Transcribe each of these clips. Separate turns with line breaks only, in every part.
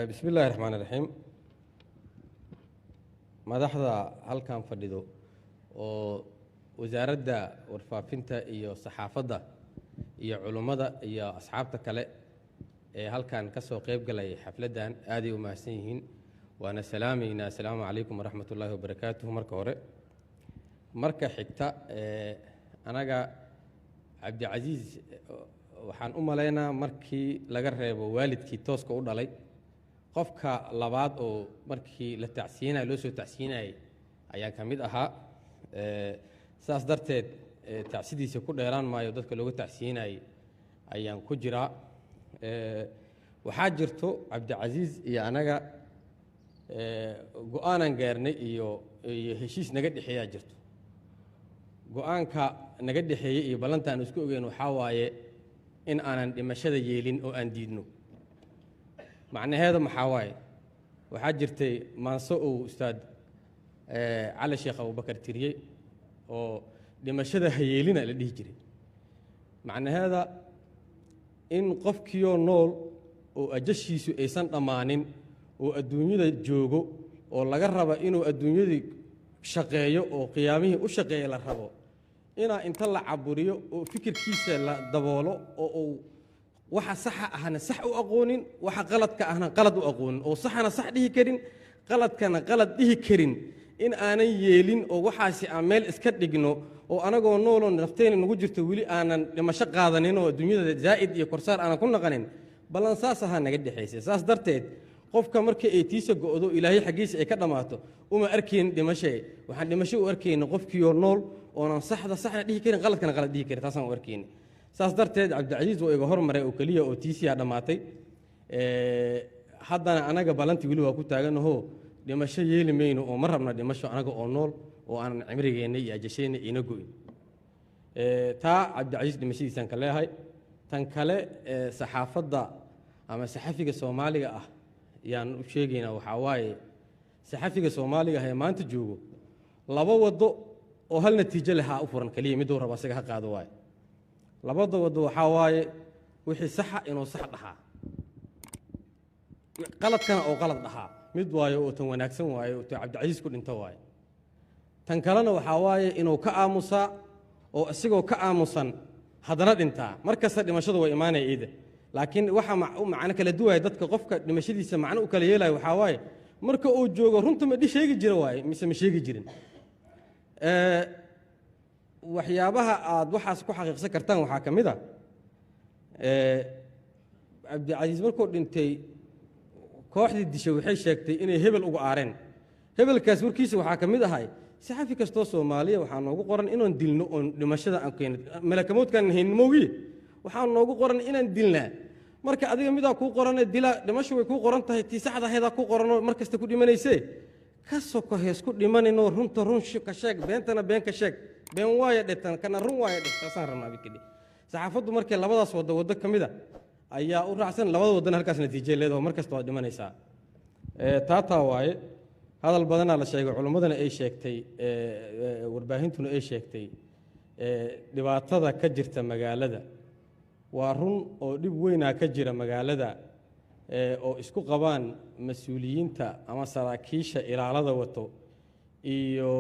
بسم الله الرحمن الرحيم madaxda halkan fadhido oo wasaaradda warfaafinta iyo saxaafadda iyo culimada iyo asxaabta kale ee halkan ka soo qayb galay xafladan aad ay u mahadsan yihiin waana salaamayna assalaamu calaykum waraxmatullaahi wabarakaatuh marka hore marka xigta anaga cabdicasiis waxaan u maleynaa markii laga reebo waalidkii tooska u dhalay qofka labaad oo markii la tacsiinay loo soo tacsiinay ayaa kamid ahaa saas darteed tacsidiisa ku dheeraan maayo dadka looga tacsiinay ayaan ku jiraa waxaa jirto cabdicasiis iyo anaga go'aanan gaarnay iyo heshiis naga dhexeeyaa jirto go'aanka naga dhexeeyey iyo ballantaan isku ogeyn waxaa waaye in aanan dhimashada yeelin oo aan diidno macnaheedu maxaa waaye waxaa jirtay maanso uu ustaad cali sheekh abubakar tiriyey oo dhimashada hayeelina la dhihi jiray macnaheeda in qofkiioo nool oo ajashiisu aysan dhammaanin oo adduunyada joogo oo laga raba inuu adduunyadii shaqeeyo oo qiyaamihii u shaqeeya la rabo inaa inta la caburiyo oo fikirkiisa la daboolo oo uu waxa saxa ahna sax u aqoonin waxa qaladka ahna qalad u aqoonin oo saxana sax dhihi karin qaladkana qalad dhihi karin in aanan yeelin oo waxaasi aan meel iska dhigno oo anagoo nooloo nafteena nagu jirto weli aanan dhimasho qaadanin oo adduunyada zaa'id iyo korsaar aanan ku naqanin ballan saas ahaa naga dhexaysay saas darteed qofka marka ay tiisa go'do ilaahay xaggiisa ay ka dhammaato uma arkayn dhimashe waxaan dhimasho u arkayna qofkiioo nool oonan saxna dhihi karin qaladkana qalad dhihi karin taasaan u arkayna saas darteed cabdicasiis waa iga hormaray oo keliya oo tiisiyaa dhammaatay haddana anaga ballantii weli waa ku taaganaho dhimasho yeeli mayno oo ma rabna dhimasho anaga oo nool oo aanan cimrigeenna iyo ajasheenna iina go'in taa cabdicasiis dhimashadiisaan ka leehay tan kale saxaafadda ama saxafiga soomaaliga ah yaan u sheegaynaa waxaa waaye saxafiga soomaaliga ah ee maanta joogo laba waddo oo hal natiijo leh ha u furan keliya miduu rabo asaga ha qaado waaye labada waddo waxaa waaye wixii saxa inuu sax dhahaa qaladkana oo qalad dhahaa mid waayo oo tan wanaagsan waayo oo cabdicasiis ku dhinto waaye tan kalena waxaa waaye inuu ka aamusaa oo isagoo ka aamusan haddana dhintaa mar kasta dhimashadu waa imaanaya ciida laakiin waxa macno kala duwaya dadka qofka dhimashadiisa macno u kala yeelaya waxaa waaye marka uu joogo runta ma sheegi jira waaye mise ma sheegi jirin waxyaabaha aad waxaas ku xaqiiqsan kartaan waxaa ka mid a cabdicasiis markuu dhintay kooxdii dishay waxay sheegtay inay hebel uga aareen hebelkaas warkiisa waxaa ka mid ahay saxafi kastoo soomaaliya waxaa noogu qoran inaan dilno oon dhimashada aan keenno malakamoodkaan haynin moogiye waxaa noogu qoran inaan dilnaa marka adiga midaa kuu qorane dila dhimasho way kuu qoran tahay tii saxda aheedaa kuu qoranoo mar kasta ku dhimanaysee ka soko heesku dhimaninoo runta run ka sheeg beentana been ka sheeg been waaya dhetan kana run waaya dhet taasaan rabnaa bikidhi saxaafaddu markay labadaas waddo ka mid a ayaa u raacsan labada waddana halkaas natiijay leedaho mar kasta waad dhimanaysaa taataa waaye hadal badanaa la sheegay culimmadana ay sheegtay warbaahintuna ay sheegtay dhibaatada ka jirta magaalada waa run oo dhib weynaa ka jira magaalada oo isku qabaan mas-uuliyiinta ama saraakiisha ilaalada wato iyo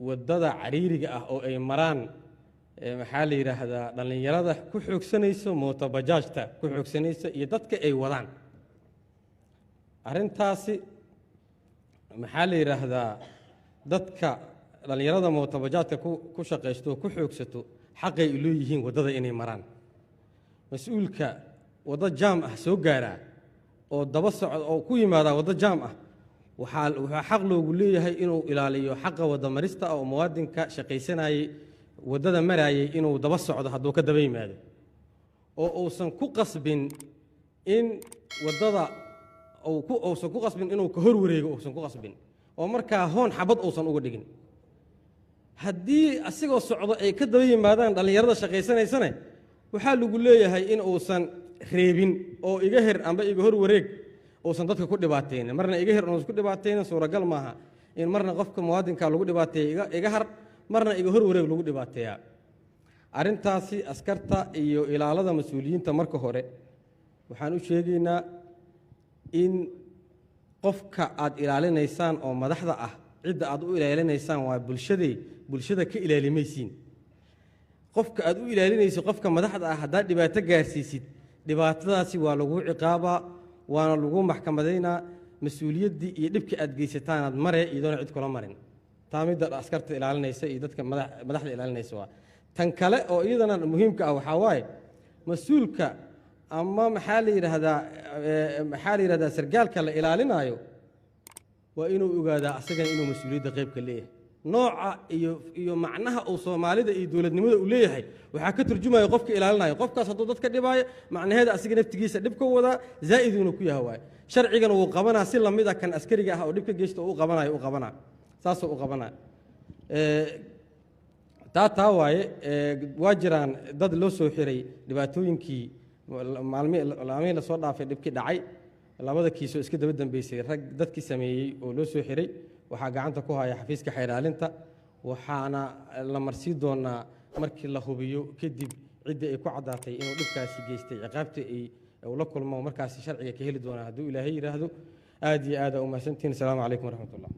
waddada cariiriga ah oo ay maraan maxaa la yidhaahdaa dhallinyarada ku xoogsanayso mootobajaajta ku xoogsanayso iyo dadka ay wadaan arrintaasi maxaa la yidhaahdaa dadka dhallinyarada mootobajaajka ku shaqaysto oo ku xoogsato xaqay u leeyihiin waddada inay maraan mas-uulka waddo jaam ah soo gaaraa oo daba socda oo ku yimaadaa waddo jaam ah waxaa xaq loogu leeyahay inuu ilaaliyo xaqa wadda marista oo muwaadinka shaqaysanayay waddada maraayay inuu daba socdo hadduu ka daba yimaado oo uusan ku qasbin in waddada uusan ku qasbin inuu ka hor wareego uusan ku qasbin oo markaa hoon xabad uusan uga dhigin haddii asigoo socdo ay ka daba yimaadaan dhallinyarada shaqaysanaysane waxaa lagu leeyahay in uusan reebin oo iga her amba iga hor wareeg uusan dadka ku dhibaataynin marna iga her uusan ku dhibaataynin suuragal maaha in marna qofka muwaadinka lagu dhibaateeyo iga har marna iga hor wareeg lagu dhibaateeyaa arrintaasi askarta iyo ilaalada mas-uuliyiinta marka hore waxaan u sheegaynaa in qofka aad ilaalinaysaan oo madaxda ah cidda aad u ilaalinaysaan waa bulshada ka ilaalimaysiin qofka aad u ilaalinayso qofka madaxda ah haddaad dhibaato gaarsiisid dhibaatadaasi waa lagu ciqaabaa waana lagu maxkamadaynaa mas-uuliyaddii iyo dhibkii aad geysataanaad maree iyadoona cid kula marin taa midda askarta ilaalinaysa iyo dadka madaxda ilaalinaysa waa tan kale oo iyadana muhiimka ah waxaa waaye mas-uulka ama maxaa la yidhahdaa sargaalka la ilaalinaayo waa inuu ogaadaa asagana inuu mas-uuliyadda qaybka leeyahay nooca iyo macnaha uu soomaalida iyo dowladnimada uu leeyahay waxaa ka turjumaya qofka ilaalinayo qofkaas hadduu dadka dhibaayo macnaheeda asiga naftigiisa dhibka wadaa zaa'iduuna ku yaha waaye sharcigana wuu qabanaa si lamid ah kan askariga ah oo dhibka geysta oo u qabanaa saasoo u qabanaa taa waaye waa jiraan dad loo soo xiray dhibaatooyinkii maalmihii lasoo dhaafay dhibkii dhacay labada kiisoo iska daba dambeysay rag dadkii sameeyey oo loo soo xiray waxaa gacanta ku haya xafiiska xeeraalinta waxaana la marsii doonaa markii la hubiyo kadib ciddii ay ku caddaatay inuu dhibkaasi geystay ciqaabta uu la kulmo markaasi sharciga ka heli doonaa hadduu ilaahay yidhaahdo aad iyo aad aa u mahadsantihiin asalaamu calaykum waraxmat ullah